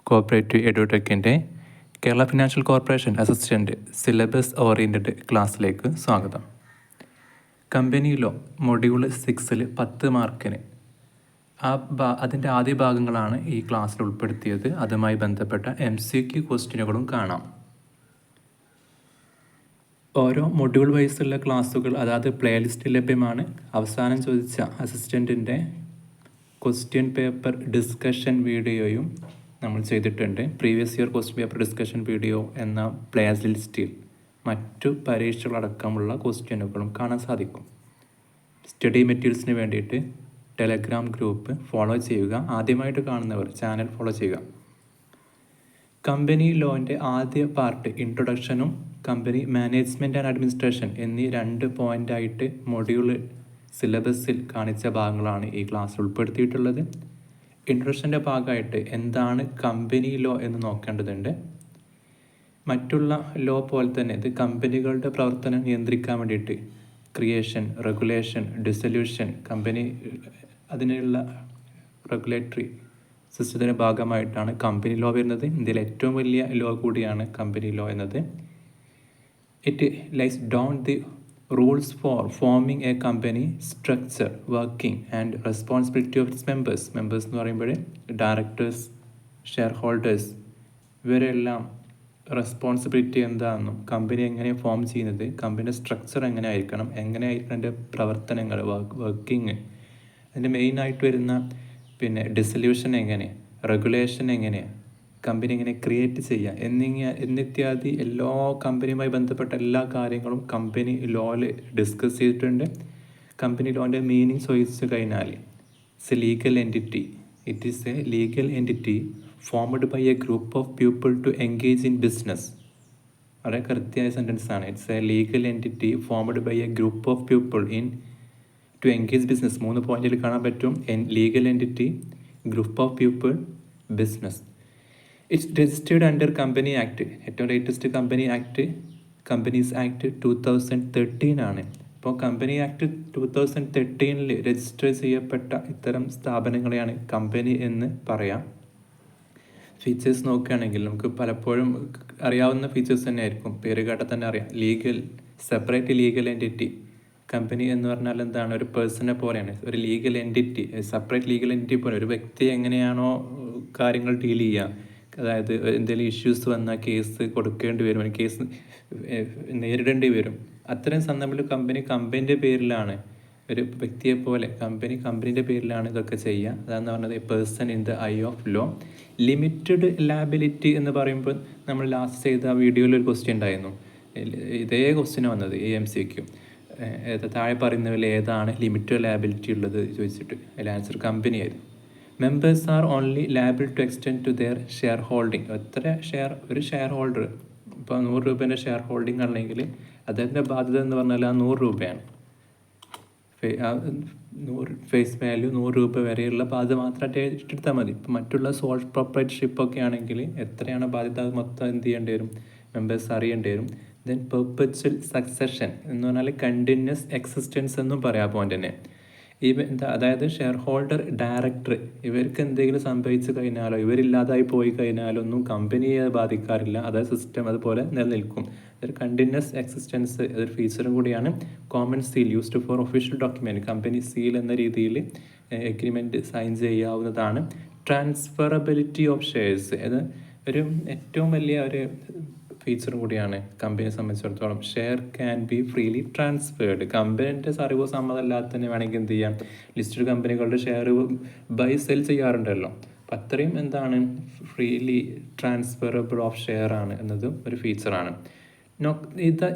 Cooperative എഡ്യൂടെക്കിൻ്റെ Kerala financial corporation assistant syllabus oriented ക്ലാസ്സിലേക്ക് സ്വാഗതം. കമ്പനി ലോ മൊഡ്യൂൾ 6 10 മാർക്കിന് അതിൻ്റെ ആദ്യ ഭാഗങ്ങളാണ് ഈ ക്ലാസ്സിൽ ഉൾപ്പെടുത്തിയത്. അതുമായി ബന്ധപ്പെട്ട MCQ ക്വസ്റ്റ്യനുകളും കാണാം. ഓരോ മൊഡ്യൂൾ വൈസുള്ള ക്ലാസ്സുകൾ അതായത് പ്ലേലിസ്റ്റ് ലഭ്യമാണ്. അവസാനം ചോദിച്ച അസിസ്റ്റൻറ്റിൻ്റെ ക്വസ്റ്റ്യൻ പേപ്പർ ഡിസ്കഷൻ വീഡിയോയും നമ്മൾ ചെയ്തിട്ടുണ്ട്. Previous year question paper discussion video എന്ന പ്ലേലിസ്റ്റിൽ മറ്റു പരീക്ഷകളടക്കമുള്ള ക്വസ്റ്റ്യനുകളും കാണാൻ സാധിക്കും. സ്റ്റഡി മെറ്റീരിയൽസിന് വേണ്ടിയിട്ട് ടെലഗ്രാം ഗ്രൂപ്പ് ഫോളോ ചെയ്യുക. ആദ്യമായിട്ട് കാണുന്നവർ ചാനൽ ഫോളോ ചെയ്യുക. കമ്പനി ലോൻ്റെ ആദ്യ പാർട്ട് ഇൻട്രൊഡക്ഷനും കമ്പനി മാനേജ്മെൻറ്റ് ആൻഡ് അഡ്മിനിസ്ട്രേഷൻ എന്നീ 2 പോയിൻ്റായിട്ട് മൊഡ്യൂൾ സിലബസിൽ കാണിച്ച ഭാഗങ്ങളാണ് ഈ ക്ലാസ്സിൽ ഉൾപ്പെടുത്തിയിട്ടുള്ളത്. ഇൻട്രൊഡക്ഷൻ്റെ ഭാഗമായിട്ട് എന്താണ് കമ്പനി ലോ എന്ന് നോക്കേണ്ടതുണ്ട്. മറ്റുള്ള ലോ പോലെ തന്നെ ഇത് കമ്പനികളുടെ പ്രവർത്തനം നിയന്ത്രിക്കാൻ വേണ്ടിയിട്ട് ക്രിയേഷൻ, റെഗുലേഷൻ, ഡിസൊല്യൂഷൻ, കമ്പനി അതിനുള്ള റെഗുലേറ്ററി സിസ്റ്റത്തിൻ്റെ ഭാഗമായിട്ടാണ് കമ്പനി ലോ വരുന്നത്. ഇന്ത്യയിലെ ഏറ്റവും വലിയ ലോ കൂടിയാണ് കമ്പനി ലോ എന്നത്. It lays down the rules for forming a company, structure, working and responsibility of its members എന്ന് പറയുമ്പോൾ ഡയറക്ടേഴ്സ്, ഷെയർ ഹോൾഡേഴ്സ് ഇവരെല്ലാം റെസ്പോൺസിബിലിറ്റി എന്താണെന്നും കമ്പനി എങ്ങനെ ഫോം ചെയ്യുന്നത്, കമ്പനിയുടെ സ്ട്രക്ചർ എങ്ങനെ ആയിരിക്കണം, എങ്ങനെ ആയിരിക്കണം അതിൻ്റെ പ്രവർത്തനങ്ങൾ, വർക്കിംഗ്, അതിൻ്റെ മെയിനായിട്ട് വരുന്ന ഡിസൊല്യൂഷൻ എങ്ങനെ, റെഗുലേഷൻ എങ്ങനെ, കമ്പനി എങ്ങനെ ക്രിയേറ്റ് ചെയ്യുക എന്നിത്യാദി എല്ലാ കമ്പനിയുമായി ബന്ധപ്പെട്ട എല്ലാ കാര്യങ്ങളും കമ്പനി ലോയിൽ ഡിസ്കസ് ചെയ്തിട്ടുണ്ട്. കമ്പനി ലോൻ്റെ മീനിങ് ചോദിച്ചു കഴിഞ്ഞാൽ it's a legal entity. It is a legal entity formed by a group of people to engage in business. വളരെ കൃത്യമായ സെൻറ്റൻസാണ്. It's a legal entity formed by a group of people in to engage business. 3 പോയിന്റിൽ കാണാൻ പറ്റും. Legal entity, group of people, business. It's registered under company act. ഏറ്റവും latest company act companies act 2013 ആണ്. അപ്പോൾ company act 2013 register ചെയ്യപ്പെട്ട ഇത്തരം സ്ഥാപനങ്ങളെയാണ് company എന്ന് പറയാം. ഫീച്ചേഴ്സ് നോക്കുകയാണെങ്കിൽ നമുക്ക് പലപ്പോഴും അറിയാവുന്ന ഫീച്ചേഴ്സ് തന്നെ ആയിരിക്കും. പേര് കേട്ടാൽ തന്നെ അറിയാം. Legal, separate legal entity. Company എന്ന് പറഞ്ഞാൽ എന്താണ്? ഒരു പേഴ്സണെ പോലെയാണ്. ഒരു legal entity, separate legal entity പോലെ ഒരു വ്യക്തി എങ്ങനെയാണോ കാര്യങ്ങൾ ഡീൽ ചെയ്യുക, അതായത് എന്തെങ്കിലും ഇഷ്യൂസ് വന്നാൽ കേസ് കൊടുക്കേണ്ടി വരും, കേസ് നേരിടേണ്ടി വരും. അത്തരം സന്ദർഭത്തിൽ കമ്പനിൻ്റെ പേരിലാണ്, ഒരു വ്യക്തിയെ പോലെ കമ്പനീൻ്റെ പേരിലാണ് ഇതൊക്കെ ചെയ്യുക. അതാണെന്ന് പറഞ്ഞത് person in the eye of law. Limited liability എന്ന് പറയുമ്പോൾ നമ്മൾ ലാസ്റ്റ് ചെയ്ത വീഡിയോയിൽ ഒരു ക്വസ്റ്റ്യൻ ഉണ്ടായിരുന്നു. ഇതേ ക്വസ്റ്റ്യൻ വന്നത് ഈ MCQ. താഴെ പറയുന്നതിൽ ഏതാണ് ലിമിറ്റഡ് ലാബിലിറ്റി ഉള്ളത് ചോദിച്ചിട്ട് അതിൽ ആൻസർ കമ്പനി ആയിരുന്നു. Members are only liable to extend to their shareholding. ഒരു ഷെയർ ഹോൾഡർ ഇപ്പോൾ 100 രൂപേൻ്റെ ഷെയർ ഹോൾഡിംഗ് ആണെങ്കിൽ അതിൻ്റെ ബാധ്യത എന്ന് പറഞ്ഞാൽ ആ 100 രൂപയാണ്. ഫേസ് വാല്യൂ 100 രൂപ വരെയുള്ള ബാധ്യത മാത്രമായിട്ട് എടുത്താൽ മതി. ഇപ്പോൾ മറ്റുള്ള സോൾ പ്രൊപ്പറേറ്റർഷിപ്പൊക്കെ ആണെങ്കിൽ എത്രയാണ് ബാധ്യത അത് മൊത്തം എന്ത് ചെയ്യേണ്ടി വരും? മെമ്പേഴ്സ് അറിയേണ്ടി വരും. ദെൻ പെർപ്പച്വൽ സക്സഷൻ എന്ന് പറഞ്ഞാൽ കണ്ടിന്യൂസ് എക്സിസ്റ്റൻസ് എന്നും പറയാം. പോയിന്റ് തന്നെ അതായത് ഷെയർ ഹോൾഡർ, ഡയറക്ടർ ഇവർക്ക് എന്തെങ്കിലും സംഭവിച്ചു കഴിഞ്ഞാലോ ഇവരില്ലാതായി പോയി കഴിഞ്ഞാലോ ഒന്നും കമ്പനിയെ ബാധിക്കാറില്ല. അതായത് സിസ്റ്റം അതുപോലെ നിലനിൽക്കും. അതൊരു കണ്ടിന്യൂസ് എക്സിസ്റ്റൻസ് അതൊരു ഫീച്ചറും കൂടിയാണ്. Common seal used for official document. Company seal എന്ന രീതിയിൽ എഗ്രിമെൻറ്റ് സൈൻ ചെയ്യാവുന്നതാണ്. ട്രാൻസ്ഫറബിലിറ്റി ഓഫ് ഷെയർസ് അത് ഒരു ഏറ്റവും വലിയ ഒരു ഫീച്ചറും കൂടിയാണ് കമ്പനിയെ സംബന്ധിച്ചിടത്തോളം. Share can be freely transferred. കമ്പനിൻ്റെ അറിവോ സമ്മതമല്ലാതെ തന്നെ വേണമെങ്കിൽ എന്ത് ചെയ്യാം? ലിസ്റ്റഡ് കമ്പനികളുടെ ഷെയർ ബൈ സെൽ ചെയ്യാറുണ്ടല്ലോ. അപ്പം അത്രയും എന്താണ് ഫ്രീലി ട്രാൻസ്ഫറബിൾ ഓഫ് ഷെയർ ആണ് എന്നതും ഒരു ഫീച്ചറാണ്.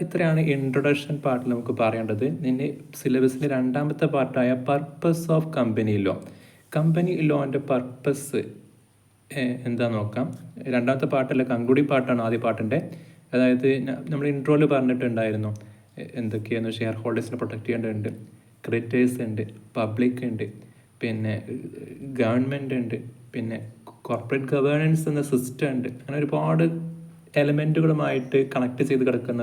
ഇത്രയാണ് ഇൻട്രൊഡക്ഷൻ പാർട്ടിൽ നമുക്ക് പറയേണ്ടത്. ഇനി സിലബസിൻ്റെ 2ാമത്തെ പാർട്ടായ purpose of company law. Company ലോൻ്റെ പർപ്പസ് എന്താ നോക്കാം. 2ാമത്തെ പാർട്ടല്ല, കൺക്ലൂഡിംഗ് പാർട്ടാണ് ആദ്യ പാർട്ടിൻ്റെ. അതായത് നമ്മൾ ഇൻട്രോയിൽ പറഞ്ഞിട്ടുണ്ടായിരുന്നു എന്തൊക്കെയാണ് ഷെയർ ഹോൾഡേഴ്സിനെ പ്രൊട്ടക്ട് ചെയ്യേണ്ടതുണ്ട്, ക്രെഡിറ്റേഴ്സ് ഉണ്ട്, പബ്ലിക് ഉണ്ട്, ഗവൺമെൻറ് ഉണ്ട്, കോർപ്പറേറ്റ് ഗവേണൻസ് എന്ന സിസ്റ്റം ഉണ്ട്. അങ്ങനെ ഒരുപാട് എലമെൻറ്റുകളുമായിട്ട് കണക്ട് ചെയ്ത് കിടക്കുന്ന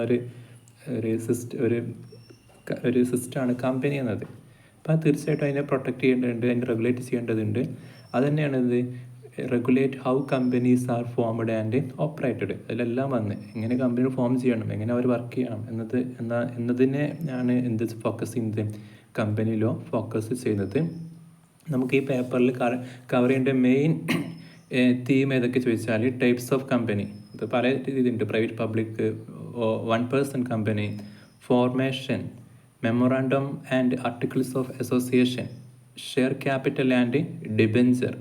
ഒരു സിസ്റ്റമാണ് കമ്പനി എന്നത്. അപ്പോൾ തീർച്ചയായിട്ടും അതിനെ പ്രൊട്ടക്ട് ചെയ്യേണ്ടതുണ്ട്, അതിനെ റെഗുലേറ്റ് ചെയ്യേണ്ടതുണ്ട്. അത് തന്നെയാണ് ഇത് regulate how companies are formed and operated. അതിലെല്ലാം വന്ന് എങ്ങനെ കമ്പനി ഫോം ചെയ്യണം, എങ്ങനെ അവർ വർക്ക് ചെയ്യണം എന്നതിനെ ആണ് എന്ത് ഫോക്കസ് ചെയ്യുന്നത്, കമ്പനി ലോ ഫോക്കസ് ചെയ്യുന്നത്. നമുക്ക് ഈ പേപ്പറിൽ കവർ ചെയ്യേണ്ട മെയിൻ തീം ഏതൊക്കെ ചോദിച്ചാൽ ടൈപ്സ് ഓഫ് കമ്പനി. ഇത് പല രീതിയുണ്ട്: private, public, 1 person company, formation, memorandum and articles of association, share capital and debenture,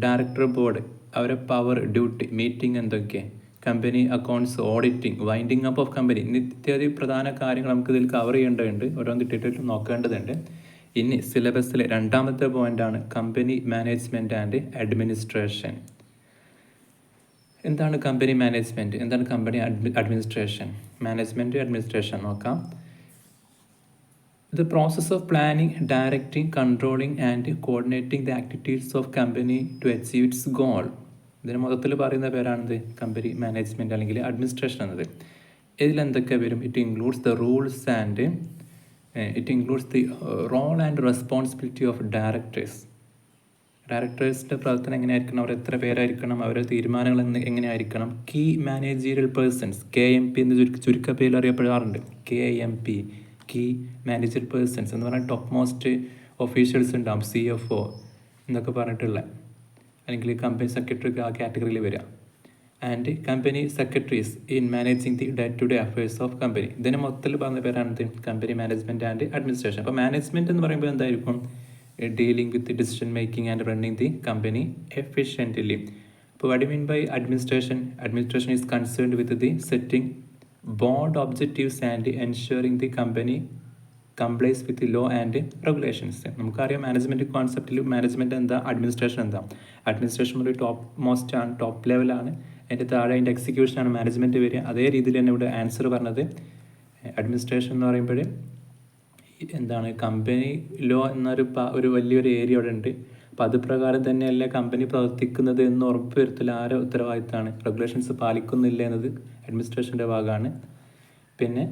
director board, അവരെ പവർ, ഡ്യൂട്ടി, മീറ്റിംഗ് എന്തൊക്കെ, company accounts, auditing, winding up of company, ഇത്യാദി പ്രധാന കാര്യങ്ങൾ നമുക്ക് ഇതിൽ കവർ ചെയ്യേണ്ടതുണ്ട്, ഓരോന്ന് ഡീറ്റെയിൽ നോക്കേണ്ടതുണ്ട്. ഇനി സിലബസിലെ 2ാമത്തെ പോയിൻ്റാണ് കമ്പനി മാനേജ്മെൻറ്റ് ആൻഡ് അഡ്മിനിസ്ട്രേഷൻ. എന്താണ് കമ്പനി മാനേജ്മെൻറ്റ്, എന്താണ് കമ്പനി അഡ്മിനിസ്ട്രേഷൻ? മാനേജ്മെൻറ്റ്, അഡ്മിനിസ്ട്രേഷൻ നോക്കാം. The process of planning, directing, controlling and coordinating the activities of company to achieve its goal. ഇതിന് മൊത്തത്തിൽ പറയുന്ന പേരാണിത് കമ്പനി മാനേജ്മെൻറ്റ് അല്ലെങ്കിൽ അഡ്മിനിസ്ട്രേഷൻ എന്നത്. ഇതിലെന്തൊക്കെ വരും? It includes the rules and it includes the role and responsibility of directors. ഡയറക്ടേഴ്സിൻ്റെ പ്രവർത്തനം എങ്ങനെയായിരിക്കണം, അവർ എത്ര പേരായിരിക്കണം, അവരുടെ തീരുമാനങ്ങൾ എങ്ങനെയായിരിക്കണം. കീ മാനേജീരിയൽ പേഴ്സൺസ്, KMP എന്ന് ചുരുക്കപ്പേരിൽ അറിയപ്പെടാറുണ്ട്. KMP, കീ മാനേജർ പേഴ്സൺസ് എന്ന് പറഞ്ഞാൽ ടോപ്പ് മോസ്റ്റ് ഒഫീഷ്യൽസ് ഉണ്ടാകും, CFO എന്നൊക്കെ പറഞ്ഞിട്ടുള്ള, അല്ലെങ്കിൽ കമ്പനി സെക്രട്ടറി ആ കാറ്റഗറിയിൽ വരിക. And company secretaries in managing the day to day affairs of company. ഇതിന് മൊത്തത്തിൽ പറഞ്ഞ പേരാണ് കമ്പനി മാനേജ്മെൻറ്റ് ആൻഡ് അഡ്മിനിസ്ട്രേഷൻ. അപ്പോൾ മാനേജ്മെൻറ്റ് എന്ന് പറയുമ്പോൾ എന്തായിരിക്കും? Dealing with decision making and running the company efficiently. അപ്പോൾ what you mean by administration? Administration is concerned with the setting board objectives and ensuring the company complies with law and regulations. നമുക്കറിയാം management കോൺസെപ്റ്റിൽ management എന്താ, administration എന്താ. Administration ഒരു top most ആണ്, top ലെവലാണ്. അതിൻ്റെ താഴെ അതിൻ്റെ എക്സിക്യൂഷനാണ് മാനേജ്മെൻറ്റ് വരിക. അതേ രീതിയിൽ തന്നെ ഇവിടെ ആൻസർ പറഞ്ഞത് അഡ്മിനിസ്ട്രേഷൻ എന്ന് പറയുമ്പോൾ എന്താണ്, കമ്പനി ലോ ഒരു വലിയൊരു ഏരിയ അവിടെ ഉണ്ട്. അപ്പോൾ അത് പ്രകാരം തന്നെയല്ല കമ്പനി പ്രവർത്തിക്കുന്നത് എന്ന് ഉറപ്പ് വരുത്തൽ ആരെ ഉത്തരവാദിത്തമാണ്? റെഗുലേഷൻസ് പാലിക്കുന്നില്ല എന്നത് അഡ്മിനിസ്ട്രേഷൻ്റെ ഭാഗമാണ്. പിന്നെ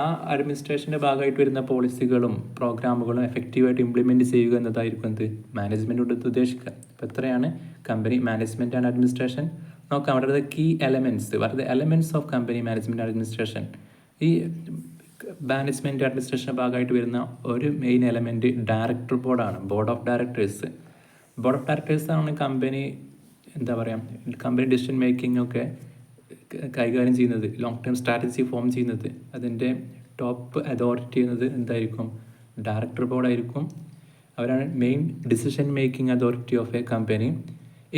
ആ അഡ്മിനിസ്ട്രേഷൻ്റെ ഭാഗമായിട്ട് വരുന്ന പോളിസികളും പ്രോഗ്രാമുകളും എഫക്റ്റീവായിട്ട് ഇംപ്ലിമെൻറ്റ് ചെയ്യുക എന്നതായിരിക്കും എന്ത്, മാനേജ്മെൻറ്റ് കൊണ്ട് ഉദ്ദേശിക്കുക. അപ്പോൾ എത്രയാണ് കമ്പനി മാനേജ്മെൻറ്റ് ആൻഡ് അഡ്മിനിസ്ട്രേഷൻ നോക്കാം. അവിടെ കീ എലമെൻറ്റ്സ്, വളരെ elements of company management and administration. ഈ മാനേജ്മെൻറ്റ് അഡ്മിനിസ്ട്രേഷൻ്റെ ഭാഗമായിട്ട് വരുന്ന ഒരു മെയിൻ എലമെൻറ്റ് ഡയറക്ടർ ബോർഡാണ്, board of directors. Board of ഡയറക്ടേഴ്സാണ് കമ്പനി കമ്പനി ഡിസിഷൻ മേക്കിംഗ് ഒക്കെ കൈകാര്യം ചെയ്യുന്നത്, ലോങ് ടേം സ്ട്രാറ്റജി ഫോം ചെയ്യുന്നത്. അതിൻ്റെ ടോപ്പ് അതോറിറ്റി ചെയ്യുന്നത് എന്തായിരിക്കും? ഡയറക്ടർ ബോർഡായിരിക്കും. അവരാണ് main decision making authority of a company.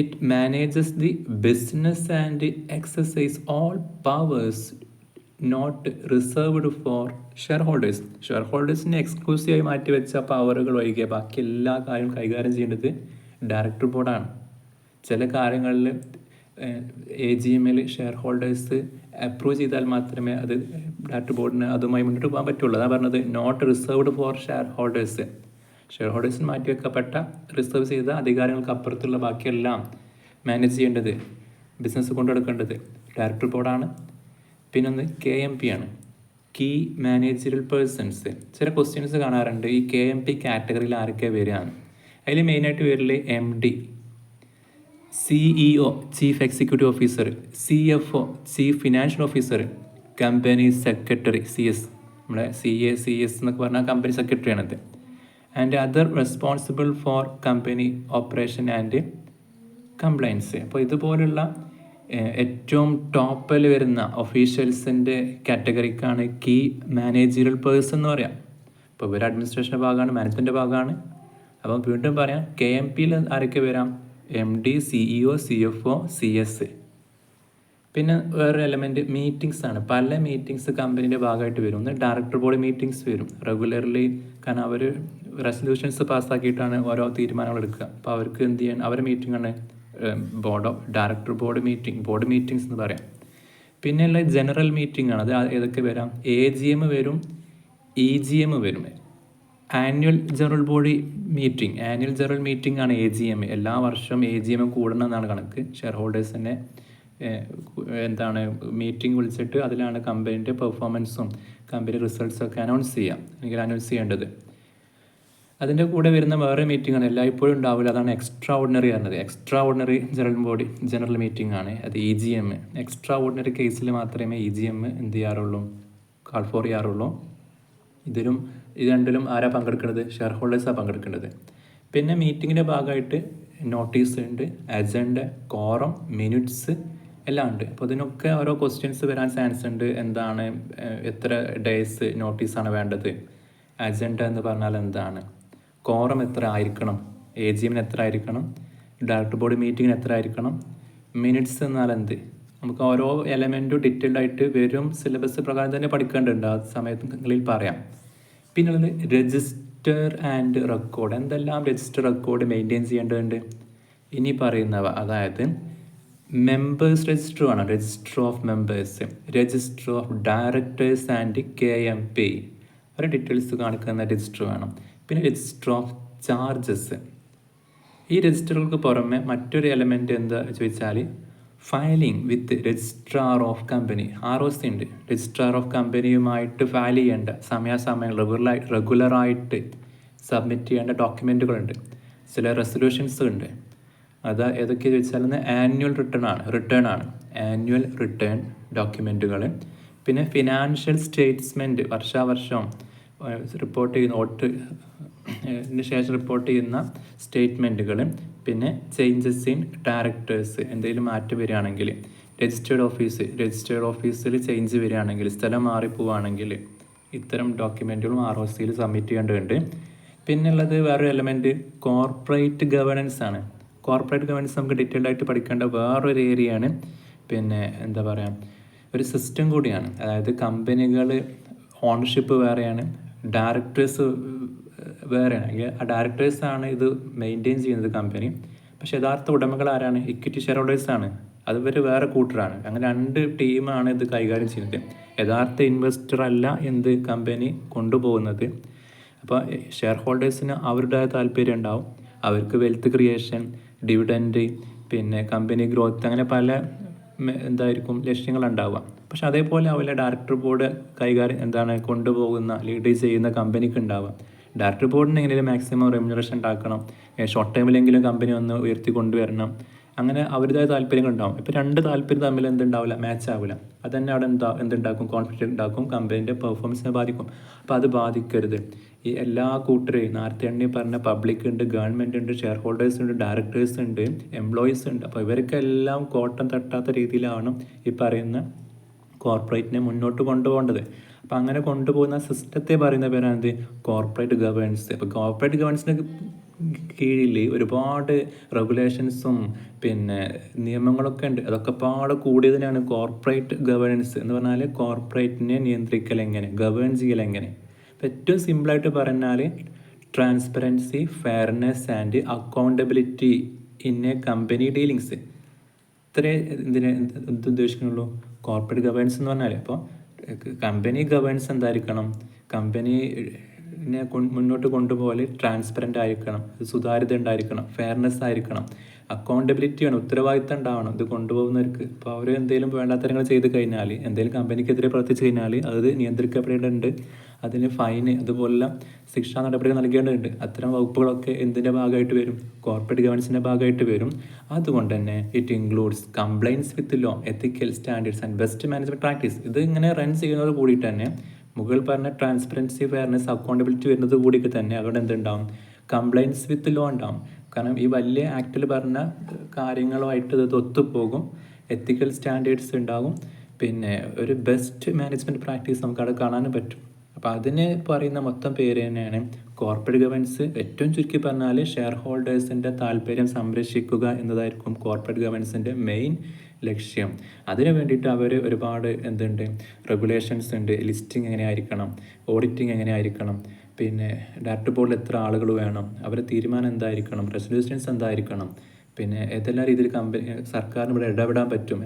It manages the business and exercise all powers not reserved for share holders. Share ഹോൾഡേഴ്സിനെ എക്സ്ക്ലൂസീവായി മാറ്റിവെച്ച പവറുകൾ ഒഴികെ ബാക്കി എല്ലാ കാര്യവും കൈകാര്യം ചെയ്യേണ്ടത് ഡയറക്ടർ ബോർഡാണ്. ചില കാര്യങ്ങളിൽ AGMൽ ഷെയർ ഹോൾഡേഴ്സ് അപ്രൂവ് ചെയ്താൽ മാത്രമേ അത് ഡയറക്ടർ ബോർഡിന് അതുമായി മുന്നോട്ട് പോകാൻ പറ്റുള്ളൂ. അതാണ് പറഞ്ഞത് not reserved for share holders. Share ഹോൾഡേഴ്സിന് മാറ്റിവെക്കപ്പെട്ട റിസർവ് ചെയ്ത അധികാരങ്ങൾക്ക് അപ്പുറത്തുള്ള ബാക്കിയെല്ലാം മാനേജ് ചെയ്യേണ്ടത്, ബിസിനസ് കൊണ്ടുനടക്കേണ്ടത് ഡയറക്ടർ ബോർഡാണ്. പിന്നെ ഒന്ന് KMP ആണ്, കീ മാനേജറിയൽ പേഴ്സൺസ്. ചില ക്വസ്റ്റ്യൻസ് കാണാറുണ്ട് ഈ KMP കാറ്റഗറിയിൽ ആരൊക്കെ വരികയാണ്. അതിൽ മെയിനായിട്ട് വരല് MD, CEO chief executive officer, CFO chief financial officer, company secretary CS, നമ്മുടെ CS എന്നൊക്കെ പറഞ്ഞാൽ കമ്പനി സെക്രട്ടറിയാണത്. And other responsible for company operation and compliance. അപ്പോൾ ഇതുപോലുള്ള ഏറ്റവും ടോപ്പിൽ വരുന്ന ഒഫീഷ്യൽസിൻ്റെ കാറ്റഗറിക്കാണ് കീ മാനേജറിയൽ പേഴ്സൺ എന്ന് പറയാം. അപ്പോൾ ഇവർ അഡ്മിനിസ്ട്രേഷൻ്റെ ഭാഗമാണ്, മാനേജ്മെൻറ്റിൻ്റെ ഭാഗമാണ്. അപ്പം വീണ്ടും പറയാം, KMPയിൽ ആരൊക്കെ വരാം? MD, CEO, CFO, CS. പിന്നെ വേറൊരു എലമെൻറ്റ് മീറ്റിംഗ്സ് ആണ്. പല മീറ്റിംഗ്സ് കമ്പനീൻ്റെ ഭാഗമായിട്ട് വരും. ഒന്ന് ഡയറക്ടർ ബോർഡ് മീറ്റിംഗ്സ് വരും റെഗുലർലി, കാരണം അവർ റെസൊല്യൂഷൻസ് പാസ്സാക്കിയിട്ടാണ് ഓരോ തീരുമാനങ്ങൾ എടുക്കുക. അപ്പോൾ അവർക്ക് എന്ത് ചെയ്യാൻ അവരുടെ മീറ്റിംഗാണ് ഡയറക്ടർ ബോർഡ് മീറ്റിംഗ്സ് എന്ന് പറയാം. പിന്നെയുള്ള ജനറൽ മീറ്റിംഗ് ആണ്. അത് ഏതൊക്കെ വരാം? AGM വരും, EGM വരും. Annual general body meeting, annual general meeting ആണ് AGM. എല്ലാ വർഷവും AGM കൂടണം എന്നാണ് കണക്ക്. ഷെയർ ഹോൾഡേഴ്സിനെ മീറ്റിംഗ് വിളിച്ചിട്ട് അതിലാണ് കമ്പനീൻ്റെ പെർഫോമൻസും കമ്പനി റിസൾട്ട്സൊക്കെ അനൗൺസ് ചെയ്യുക, അല്ലെങ്കിൽ അനൗൺസ് ചെയ്യേണ്ടത്. അതിൻ്റെ കൂടെ വരുന്ന വേറെ മീറ്റിംഗ് ആണ്, എല്ലായ്പ്പോഴും ഉണ്ടാവില്ല, അതാണ് എക്സ്ട്രാ ഓർഡിനറി പറഞ്ഞത്. എക്സ്ട്രാ ഓർഡിനറി ജനറൽ മീറ്റിംഗ് ആണ് അത്, EGM. എക്സ്ട്രാ ഓർഡിനറി കേസിൽ മാത്രമേ EGM എന്ത് ചെയ്യാറുള്ളൂ, കാൾ ഫോർ ചെയ്യാറുള്ളൂ. ഇത് രണ്ടിലും ആരാ പങ്കെടുക്കുന്നത്, ഷെയർ ഹോൾഡേഴ്സാണ് പങ്കെടുക്കേണ്ടത്. പിന്നെ മീറ്റിങ്ങിൻ്റെ ഭാഗമായിട്ട് നോട്ടീസ് ഉണ്ട്, അജണ്ട, കോറം, മിനിറ്റ്സ് എല്ലാം ഉണ്ട്. അപ്പോൾ ഇതിനൊക്കെ ഓരോ ക്വസ്റ്റ്യൻസ് വരാൻ ചാൻസ് ഉണ്ട്. എന്താണ്, എത്ര ഡേയ്സ് നോട്ടീസാണ് വേണ്ടത്, അജണ്ട എന്ന് പറഞ്ഞാൽ എന്താണ്, കോറം എത്ര ആയിരിക്കണം, AGM എത്ര ആയിരിക്കണം, ഡയറക്ടർ ബോർഡ് മീറ്റിങ്ങിന് എത്ര ആയിരിക്കണം, മിനിറ്റ്സ് എന്നാൽ എന്ത്. നമുക്ക് ഓരോ എലമെൻറ്റും ഡീറ്റെയിൽഡ് ആയിട്ട് വരും, സിലബസ് പ്രകാരം തന്നെ പഠിക്കേണ്ടതുണ്ട്, ആ സമയങ്ങളിൽ പറയാം. പിന്നുള്ളത് രജിസ്റ്റർ ആൻഡ് റെക്കോർഡ്. എന്തെല്ലാം രജിസ്റ്റർ റെക്കോർഡ് മെയിൻറ്റെയിൻ ചെയ്യേണ്ടതുണ്ട് ഇനി പറയുന്നവ, അതായത് മെമ്പേഴ്സ് രജിസ്റ്റർ വേണം, register of members, register of directors and KMP, ഒരു ഡീറ്റെയിൽസ് കാണിക്കുന്ന രജിസ്റ്റർ വേണം. പിന്നെ രജിസ്റ്റർ ഓഫ് ചാർജസ്. ഈ രജിസ്റ്ററുകൾക്ക് പുറമെ മറ്റൊരു എലമെൻറ്റ് എന്താ ചോദിച്ചാൽ filing with registrar of company, ROC ഉണ്ട്. രജിസ്ട്രാർ ഓഫ് കമ്പനിയുമായിട്ട് ഫയൽ ചെയ്യേണ്ട സമയാസമയം റെഗുലറായിട്ട് സബ്മിറ്റ് ചെയ്യേണ്ട ഡോക്യുമെൻറ്റുകളുണ്ട്. ചില റെസൊല്യൂഷൻസ് ഉണ്ട്. അത് ഏതൊക്കെ ചോദിച്ചാൽ ആനുവൽ റിട്ടേൺ ആണ് ആനുവൽ റിട്ടേൺ ഡോക്യുമെൻറ്റുകൾ. പിന്നെ ഫിനാൻഷ്യൽ സ്റ്റേറ്റ്മെൻറ്റ്, വർഷാവർഷം റിപ്പോർട്ട് ചെയ്യുന്ന ഓട്ടിന് ശേഷം റിപ്പോർട്ട് ചെയ്യുന്ന സ്റ്റേറ്റ്മെൻറ്റുകൾ. പിന്നെ ചേഞ്ചസ് ഇൻ ഡയറക്ടേഴ്സ്, എന്തെങ്കിലും മാറ്റം വരികയാണെങ്കിൽ, രജിസ്റ്റേർഡ് ഓഫീസിൽ ചേഞ്ച് വരികയാണെങ്കിൽ, സ്ഥലം മാറിപ്പോവുകയാണെങ്കിൽ ഇത്തരം ഡോക്യുമെൻറ്റുകളും ROCയിൽ സബ്മിറ്റ് ചെയ്യേണ്ടതുണ്ട്. പിന്നുള്ളത് വേറൊരു എലമെൻറ്റ് കോർപ്പറേറ്റ് ഗവേണൻസ് ആണ്. കോർപ്പറേറ്റ് ഗവേണൻസ് നമുക്ക് ഡീറ്റെയിൽഡ് ആയിട്ട് പഠിക്കേണ്ട വേറൊരു ഏരിയയാണ്. പിന്നെ എന്താ പറയുക, ഒരു സിസ്റ്റം കൂടിയാണ്. അതായത് കമ്പനികൾ ഓണർഷിപ്പ് വേറെയാണ്, ഡയറക്ടേഴ്സ് വേറെയാണ്. ആ ഡയറക്ടേഴ്സാണ് ഇത് മെയിൻറ്റെയിൻ ചെയ്യുന്നത് കമ്പനി. പക്ഷേ യഥാർത്ഥ ഉടമകൾ ആരാണ്, ഇക്വിറ്റി ഷെയർ ഹോൾഡേഴ്സാണ്. അത് വേറെ കൂട്ടറാണ്. അങ്ങനെ 2 ടീമാണ് ഇത് കൈകാര്യം ചെയ്യുന്നത്. യഥാർത്ഥ ഇൻവെസ്റ്റർ അല്ല എന്ത് കമ്പനി കൊണ്ടുപോകുന്നത്. അപ്പോൾ ഷെയർ ഹോൾഡേഴ്സിന് അവരുടെ താല്പര്യം ഉണ്ടാവും, അവർക്ക് വെൽത്ത് ക്രിയേഷൻ, ഡിവിഡൻഡ്, പിന്നെ കമ്പനി ഗ്രോത്ത്, അങ്ങനെ പല എന്തായിരിക്കും ലക്ഷ്യങ്ങളുണ്ടാവുക. പക്ഷെ അതേപോലെ ആവില്ല ഡയറക്ടർ ബോർഡ് കൊണ്ടുപോകുന്ന ലീഡ് ചെയ്യുന്ന കമ്പനിക്ക് ഉണ്ടാവുക. ഡയറക്ടർ ബോർഡിന് എങ്ങനെയും മാക്സിമം റെമ്യൂണറേഷൻ ഉണ്ടാക്കണം, ഷോർട്ട് ടൈമിലെങ്കിലും കമ്പനി ഒന്ന് ഉയർത്തി കൊണ്ടുവരണം, അങ്ങനെ അവരുടേതായ താല്പര്യങ്ങളുണ്ടാവും. ഇപ്പോൾ 2 താല്പര്യം തമ്മിൽ എന്തുണ്ടാവില്ല, മാച്ച് ആവില്ല. അത് തന്നെ അവിടെ എന്തുണ്ടാക്കും, കോൺഫ്ലിക്റ്റ് ഉണ്ടാക്കും, കമ്പനീൻ്റെ പെർഫോമൻസിനെ ബാധിക്കും. അപ്പോൾ അത് ബാധിക്കരുത്. ഈ എല്ലാ കൂട്ടരെയും നേരത്തെ എണ്ണി പറഞ്ഞ പബ്ലിക് ഉണ്ട്, ഗവൺമെൻറ് ഉണ്ട്, ഷെയർ ഹോൾഡേഴ്സ് ഉണ്ട്, ഡയറക്ടേഴ്സ് ഉണ്ട്, എംപ്ലോയീസ് ഉണ്ട്. അപ്പോൾ ഇവർക്കെല്ലാം കോട്ടം തട്ടാത്ത രീതിയിലാണ് ഈ പറയുന്ന കോർപ്പറേറ്റിനെ മുന്നോട്ട് കൊണ്ടുപോകേണ്ടത്. അപ്പോൾ അങ്ങനെ കൊണ്ടുപോകുന്ന സിസ്റ്റത്തെ പറയുന്ന പേരാണ് കോർപ്പറേറ്റ് ഗവേണൻസ്. അപ്പോൾ കോർപ്പറേറ്റ് ഗവേണൻസിന് കീഴിൽ ഒരുപാട് റെഗുലേഷൻസും പിന്നെ നിയമങ്ങളൊക്കെ ഉണ്ട്. അതൊക്കെ പാടെ കൂടിയതിനാണ് കോർപ്പറേറ്റ് ഗവേണൻസ് എന്ന് പറഞ്ഞാൽ. കോർപ്പറേറ്റിനെ നിയന്ത്രിക്കൽ എങ്ങനെ, ഗവേൺ ചെയ്യൽ എങ്ങനെ. അപ്പോൾ ഏറ്റവും സിമ്പിളായിട്ട് പറഞ്ഞാൽ transparency, fairness and accountability in a company dealings. ഇത്രേ ഉദ്ദേശിക്കുന്നുള്ളൂ കോർപ്പറേറ്റ് ഗവേണൻസ് എന്ന് പറഞ്ഞാൽ. അപ്പോൾ കമ്പനി ഗവേണൻസ് എന്തായിരിക്കണം, കമ്പനിനെ മുന്നോട്ട് കൊണ്ടുപോലെ ട്രാൻസ്പെറൻ്റ് ആയിരിക്കണം, സുതാര്യത ഉണ്ടായിരിക്കണം, ഫെയർനെസ് ആയിരിക്കണം, അക്കൗണ്ടബിലിറ്റി ആണ്, ഉത്തരവാദിത്തം ഉണ്ടാവണം ഇത് കൊണ്ടുപോകുന്നവർക്ക്. അപ്പോൾ അവർ എന്തെങ്കിലും വേണ്ടാത്ത കാര്യങ്ങൾ ചെയ്ത് കഴിഞ്ഞാൽ, എന്തെങ്കിലും കമ്പനിക്കെതിരെ പ്രവർത്തിച്ച് കഴിഞ്ഞാൽ അത് നിയന്ത്രിക്കപ്പെടേണ്ടതുണ്ട്. അതിന് ഫൈന് അതുപോലുള്ള ശിക്ഷാ നടപടികൾ നൽകേണ്ടതുണ്ട്. അത്തരം വകുപ്പുകളൊക്കെ എന്തിൻ്റെ ഭാഗമായിട്ട് വരും, കോർപ്പറേറ്റ് ഗവേണൻസിൻ്റെ ഭാഗമായിട്ട് വരും. അതുകൊണ്ട് തന്നെ it includes compliance with law, ethical standards and best management practice. ഇത് ഇങ്ങനെ റൺ ചെയ്യുന്നത് കൂടിയിട്ട് തന്നെ മുകളിൽ പറഞ്ഞ ട്രാൻസ്പെറൻസി, ഫെയർനെസ്, അക്കൗണ്ടബിലിറ്റി വരുന്നത് കൂടിയിട്ട് തന്നെ അവിടെ എന്തുണ്ടാവും, കംപ്ലൈൻസ് വിത്ത് ലോ ഉണ്ടാവും. കാരണം ഈ വലിയ ആക്റ്റിൽ പറഞ്ഞ കാര്യങ്ങളുമായിട്ട് ഇത് ഒത്തുപോകും. എത്തിക്കൽ സ്റ്റാൻഡേർഡ്സ് ഉണ്ടാകും. പിന്നെ ഒരു ബെസ്റ്റ് മാനേജ്മെൻറ്റ് പ്രാക്ടീസ് നമുക്ക് അവിടെ കാണാനും പറ്റും. അപ്പോൾ അതിന് പറയുന്ന മൊത്തം പേര് തന്നെയാണ് കോർപ്പറേറ്റ് ഗവേണൻസ്. ഏറ്റവും ചുരുക്കി പറഞ്ഞാൽ ഷെയർ ഹോൾഡേഴ്സിൻ്റെ താല്പര്യം സംരക്ഷിക്കുക എന്നതായിരിക്കും കോർപ്പറേറ്റ് ഗവേണൻസിൻ്റെ മെയിൻ ലക്ഷ്യം. അതിന് വേണ്ടിയിട്ട് അവർ ഒരുപാട് റെഗുലേഷൻസ് ഉണ്ട്. ലിസ്റ്റിംഗ് എങ്ങനെ ആയിരിക്കണം, ഓഡിറ്റിംഗ് എങ്ങനെ ആയിരിക്കണം, പിന്നെ ഡയറക്ടർ ബോർഡിൽ എത്ര ആളുകൾ വേണം, അവരുടെ തീരുമാനം എന്തായിരിക്കണം, റെസൊല്യൂഷൻസ് എന്തായിരിക്കണം, പിന്നെ ഏതെല്ലാം രീതിയിൽ സർക്കാരിന് ഇവിടെ ഇടപെടാൻ പറ്റും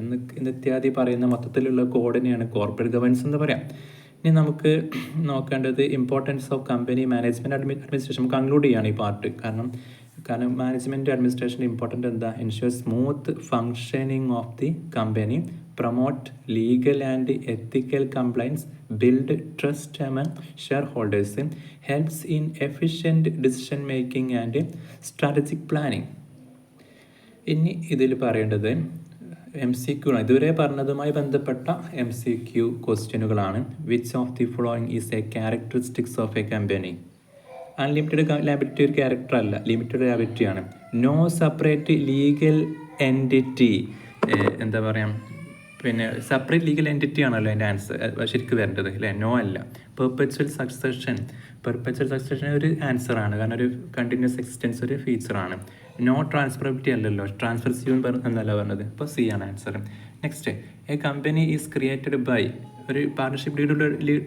ഇത്യാദി പറയുന്ന മൊത്തത്തിലുള്ള കോഡിനെയാണ് കോർപ്പറേറ്റ് ഗവേണൻസ് എന്ന് പറയാം. ഇനി നമുക്ക് നോക്കേണ്ടത് importance of company management administration. Conclude ചെയ്യുകയാണ് ഈ പാർട്ട്. കാരണം മാനേജ്മെൻറ്റ് അഡ്മിനിസ്ട്രേഷൻ്റെ ഇമ്പോർട്ടൻ്റ് എന്താ, ensure smooth functioning of the company promote legal and ethical compliance, build trust among shareholders, helps in efficient decision making and strategic planning. ഇനി ഇതിൽ പറയേണ്ടത് MCQ ആണ്. ഇതുവരെ പറഞ്ഞതുമായി ബന്ധപ്പെട്ട MCQ ക്വസ്റ്റ്യനുകളാണ്. Which of the following is a characteristics of a company? Unlimited liability ഒരു character അല്ല, ലിമിറ്റഡ് ലാബിലിറ്റി ആണ്. നോ സെപ്പറേറ്റ് ലീഗൽ എൻറ്റിറ്റി, എന്താ പറയുക, പിന്നെ സെപ്പറേറ്റ് ലീഗൽ എൻറ്റിറ്റി ആണല്ലോ എൻ്റെ ആൻസർ ശരിക്കും വരേണ്ടത് അല്ലേ? നോ അല്ല. പെർപ്പച്വൽ സക്സഷൻ ഒരു ആൻസറാണ്, കാരണം ഒരു കണ്ടിന്യൂസ് എക്സിസ്റ്റൻസ് ഒരു ഫീച്ചറാണ്. നോ ട്രാൻസ്ഫറബിലിറ്റി അല്ലല്ലോ, ട്രാൻസ്ഫർ എന്നല്ല പറഞ്ഞത്, അപ്പോൾ സി ആണ് answer. Next, a company is created by, ഒരു പാർട്ണർഷിപ്പ്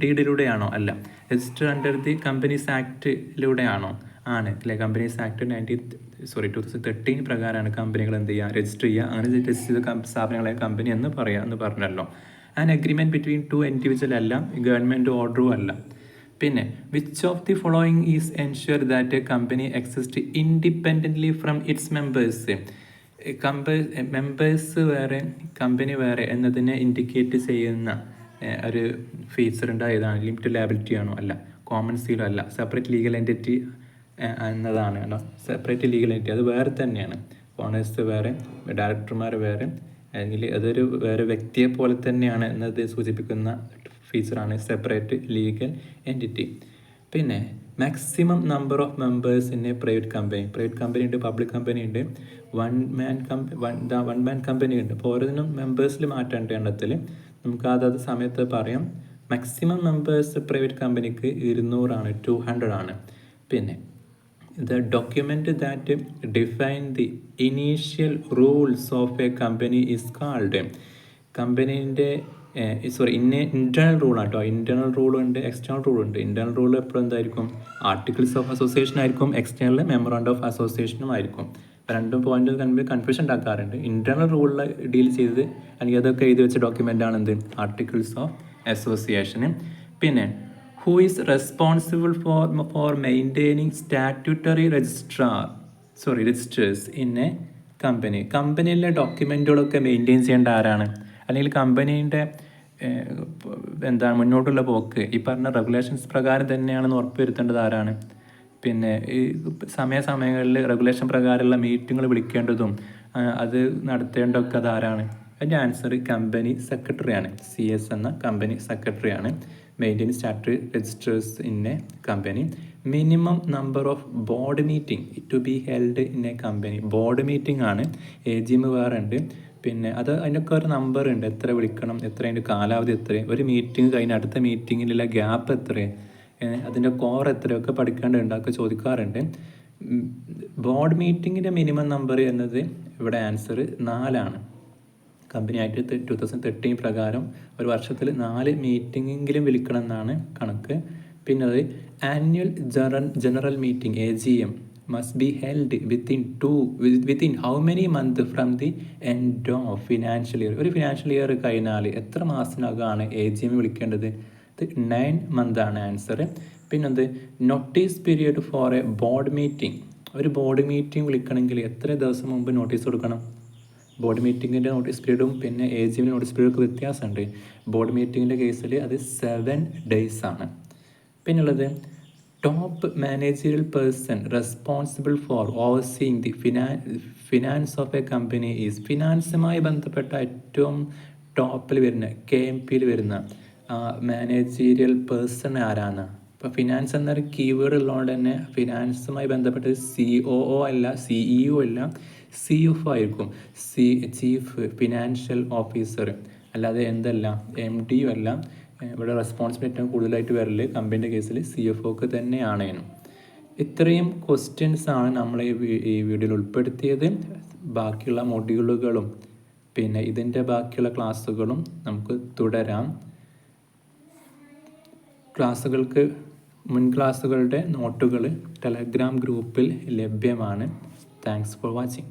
ഡീഡിലൂടെയാണോ? അല്ല. രജിസ്റ്റർ അണ്ടർ ദി കമ്പനീസ് ആക്ടിലൂടെയാണോ? ആണ് അല്ലെ. കമ്പനീസ് ആക്ട് 2013 പ്രകാരമാണ് കമ്പനികൾ എന്ത് ചെയ്യുക, രജിസ്റ്റർ ചെയ്യുക. അങ്ങനെ രജിസ്റ്റർ ചെയ്ത സ്ഥാപനങ്ങളെ കമ്പനി എന്ന് പറയുക എന്ന് പറഞ്ഞല്ലോ. And agreement between two individual അല്ല, ഗവൺമെൻറ് ഓർഡറും അല്ല. പിന്നെ which of the following is ensure that A company exist independently from it's members? Members വേറെ കമ്പനി വേറെ എന്നതിനെ ഇൻഡിക്കേറ്റ് ചെയ്യുന്ന ഒരു ഫീച്ചർ ഉണ്ടായതാണ്. ലിമിറ്റഡ് ലാബിലിറ്റി ആണോ? അല്ല. കോമൺ സീലോ അല്ല. സെപ്പറേറ്റ് ലീഗൽ എൻറ്റിറ്റി എന്നതാണ് കേട്ടോ. സെപ്പറേറ്റ് ലീഗൽ എൻറ്റിറ്റി അത് വേറെ തന്നെയാണ്. ഓണേഴ്സ് വേറെ, ഡയറക്ടർമാർ വേറെ, അല്ലെങ്കിൽ അതൊരു വേറെ വ്യക്തിയെ പോലെ തന്നെയാണ് എന്നത് സൂചിപ്പിക്കുന്ന ഫീച്ചറാണ് സെപ്പറേറ്റ് ലീഗൽ എൻറ്റിറ്റി. പിന്നെ maximum number of members in A private company ഉണ്ട്, പബ്ലിക് കമ്പനി ഉണ്ട്, വൺ മാൻ കമ്പനി ഉണ്ട്. അപ്പോൾ ഓരോന്നിനും മെമ്പേഴ്സിൽ മാറ്റേണ്ട എണ്ണത്തിൽ നമുക്ക് അതത് സമയത്ത് പറയാം. മാക്സിമം മെമ്പേഴ്സ് പ്രൈവറ്റ് കമ്പനിക്ക് 200 ആണ്, 200 ആണ്. പിന്നെ the document that define the initial rules of a company is called കമ്പനീൻ്റെ ഇൻറ്റേർണൽ റൂൾ ആട്ടോ. ഇൻറ്റേർണൽ റൂൾ ഉണ്ട്, എക്സ്റ്റേണൽ റൂൾ ഉണ്ട്. ഇൻറ്റേർണൽ റൂൾ എപ്പോഴും എന്തായിരിക്കും? ആർട്ടിക്കിൾസ് ഓഫ് അസോസിയേഷൻ ആയിരിക്കും, എക്സ്റ്റേണൽ മെമ്മോറാണ്ടം ഓഫ് അസോസിയേഷനും ആയിരിക്കും. രണ്ടും പോയിന്റ് കൺഫ്യൂഷൻ ഉണ്ടാക്കാറുണ്ട്. ഇൻറ്റേർണൽ റൂളിൽ ഡീൽ ചെയ്ത് അല്ലെങ്കിൽ അതൊക്കെ എഴുതി വെച്ച ഡോക്യുമെൻ്റ് ആണ് എന്ത്? ആർട്ടിക്കിൾസ് ഓഫ് അസോസിയേഷന്. പിന്നെ who is responsible for maintaining statutory registers in a company? കമ്പനിയിലെ ഡോക്യുമെൻറ്റുകളൊക്കെ മെയിൻറ്റെയിൻ ചെയ്യേണ്ട ആരാണ്? അല്ലെങ്കിൽ കമ്പനീൻ്റെ എന്താണ് മുന്നോട്ടുള്ള പോക്ക് ഈ പറഞ്ഞ റെഗുലേഷൻസ് പ്രകാരം തന്നെയാണെന്ന് ഉറപ്പുവരുത്തേണ്ടത് ആരാണ്? പിന്നെ ഈ സമയങ്ങളിൽ റെഗുലേഷൻ പ്രകാരമുള്ള മീറ്റിങ്ങുകൾ വിളിക്കേണ്ടതും അത് നടത്തേണ്ടതൊക്കെ അതാരാണ്? അതിൻ്റെ ആൻസർ കമ്പനി സെക്രട്ടറിയാണ്. CS എന്ന കമ്പനി സെക്രട്ടറിയാണ് maintain statutory registers in a company. Minimum number of board meeting to be held in a company. Board meeting ആണ്, AGM വേറെ ഉണ്ട്. പിന്നെ അതിനൊക്കെ ഒരു നമ്പർ ഉണ്ട്, എത്ര വിളിക്കണം, എത്ര അതിൻ്റെ കാലാവധി എത്ര, ഒരു മീറ്റിംഗ് കഴിഞ്ഞ് അടുത്ത മീറ്റിങ്ങിലുള്ള ഗ്യാപ്പ് എത്ര, അതിൻ്റെ കോർ എത്രയൊക്കെ പഠിക്കേണ്ടതുണ്ട്, ഒക്കെ ചോദിക്കാറുണ്ട്. ബോർഡ് മീറ്റിങ്ങിൻ്റെ മിനിമം നമ്പർ എന്നത് ഇവിടെ ആൻസർ 4 ആണ്. കമ്പനി ആയിട്ട് 2013 പ്രകാരം ഒരു വർഷത്തിൽ 4 മീറ്റിംഗെങ്കിലും വിളിക്കണം എന്നാണ് കണക്ക്. പിന്നെ അത് annual general meeting AGM must be held within how many months from the end of financial year? ഒരു ഫിനാൻഷ്യൽ ഇയർ കഴിഞ്ഞാൽ എത്ര മാസത്തിനകമാണ് AGM വിളിക്കേണ്ടത്? ഇത് 9 months ആണ് ആൻസർ. പിന്നെന്ത് notice period four A board meeting. ഒരു ബോർഡ് മീറ്റിംഗ് വിളിക്കണമെങ്കിൽ എത്ര ദിവസം മുമ്പ് നോട്ടീസ് കൊടുക്കണം? ബോർഡ് മീറ്റിങ്ങിൻ്റെ നോട്ടീസ് പീരീഡും പിന്നെ AGM നോട്ടീസ് പീരീഡൊക്കെ വ്യത്യാസമുണ്ട്. ബോർഡ് മീറ്റിങ്ങിൻ്റെ കേസിൽ അത് 7 days ആണ്. പിന്നുള്ളത് top managerial person responsible for overseeing the finance of a company is. ഫിനാൻസുമായി ബന്ധപ്പെട്ട ഏറ്റവും ടോപ്പിൽ വരുന്ന KMPയിൽ വരുന്ന മാനേജീരിയൽ പേഴ്സൺ ആരാണ്? ഇപ്പോൾ ഫിനാൻസ് എന്നൊരു കീവേഡ് ഉള്ളതുകൊണ്ട് തന്നെ ഫിനാൻസുമായി ബന്ധപ്പെട്ട് COO അല്ല, CEO അല്ല, CFO ആയിരിക്കും. ചീഫ് ഫിനാൻഷ്യൽ ഓഫീസർ, അല്ലാതെ എന്തല്ല MD അല്ല. ഇവിടെ റെസ്പോൺസിബിലിറ്റി ഏറ്റവും കൂടുതലായിട്ട് വരല് കമ്പനീൻ്റെ കേസിൽ CFOക്ക് തന്നെയാണ്. ഇത്രയും ക്വസ്റ്റ്യൻസാണ് നമ്മൾ ഈ വീഡിയോയിൽ ഉൾപ്പെടുത്തിയത്. ബാക്കിയുള്ള മൊഡ്യൂളുകളും പിന്നെ ഇതിൻ്റെ ബാക്കിയുള്ള ക്ലാസ്സുകളും നമുക്ക് തുടരാം. മുൻ ക്ലാസ്സുകളുടെ നോട്ടുകൾ ടെലഗ്രാം ഗ്രൂപ്പിൽ ലഭ്യമാണ്. Thanks for watching.